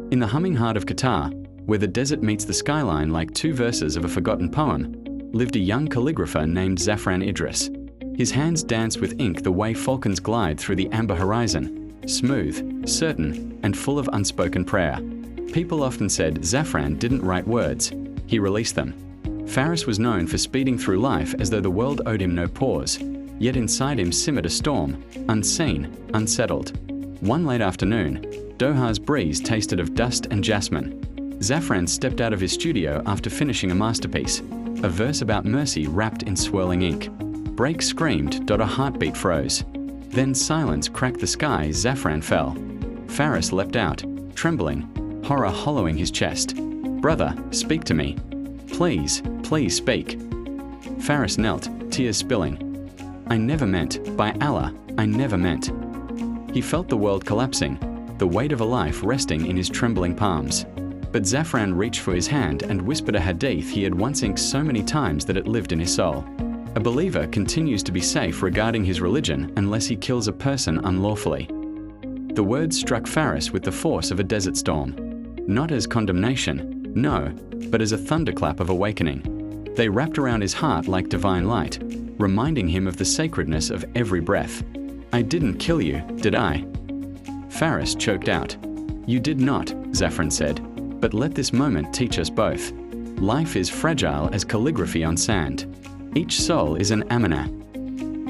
In the humming heart of Qatar, where the desert meets the skyline like two verses of a forgotten poem, lived a young calligrapher named Zafran Idris. His hands danced with ink the way falcons glide through the amber horizon, smooth, certain, and full of unspoken prayer. People often said Zafran didn't write words, he released them. Faris was known for speeding through life as though the world owed him no pause, yet inside him simmered a storm, unseen, unsettled. One late afternoon, Doha's breeze tasted of dust and jasmine. Zafran stepped out of his studio after finishing a masterpiece, a verse about mercy wrapped in swirling ink. Break screamed, a heartbeat froze. Then silence cracked the sky, Zafran fell. Faris leapt out, trembling, horror hollowing his chest. "Brother, speak to me. Please, please speak." Faris knelt, tears spilling. "I never meant, by Allah, I never meant." He felt the world collapsing, the weight of a life resting in his trembling palms. But Zafran reached for his hand and whispered a hadith he had once inked so many times that it lived in his soul. A believer continues to be safe regarding his religion unless he kills a person unlawfully. The words struck Faris with the force of a desert storm. Not as condemnation, no, but as a thunderclap of awakening. They wrapped around his heart like divine light, reminding him of the sacredness of every breath. "I didn't kill you, did I?" Faris choked out. "You did not," Zafran said, "but let this moment teach us both. Life is fragile as calligraphy on sand. Each soul is an amanah."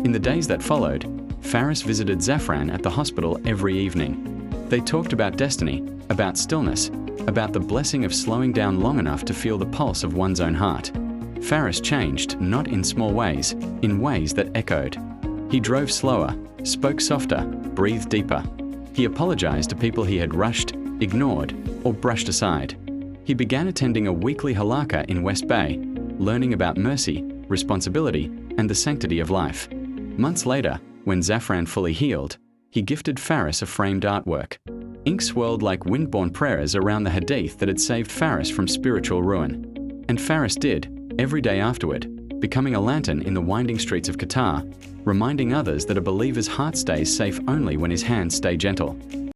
In the days that followed, Faris visited Zafran at the hospital every evening. They talked about destiny, about stillness, about the blessing of slowing down long enough to feel the pulse of one's own heart. Faris changed, not in small ways, in ways that echoed. He drove slower, spoke softer, breathed deeper. He apologized to people he had rushed, ignored, or brushed aside. He began attending a weekly halakha in West Bay, learning about mercy, responsibility, and the sanctity of life. Months later, when Zafran fully healed, he gifted Faris a framed artwork. Ink swirled like wind-borne prayers around the hadith that had saved Faris from spiritual ruin. And Faris did, every day afterward, becoming a lantern in the winding streets of Qatar, reminding others that a believer's heart stays safe only when his hands stay gentle.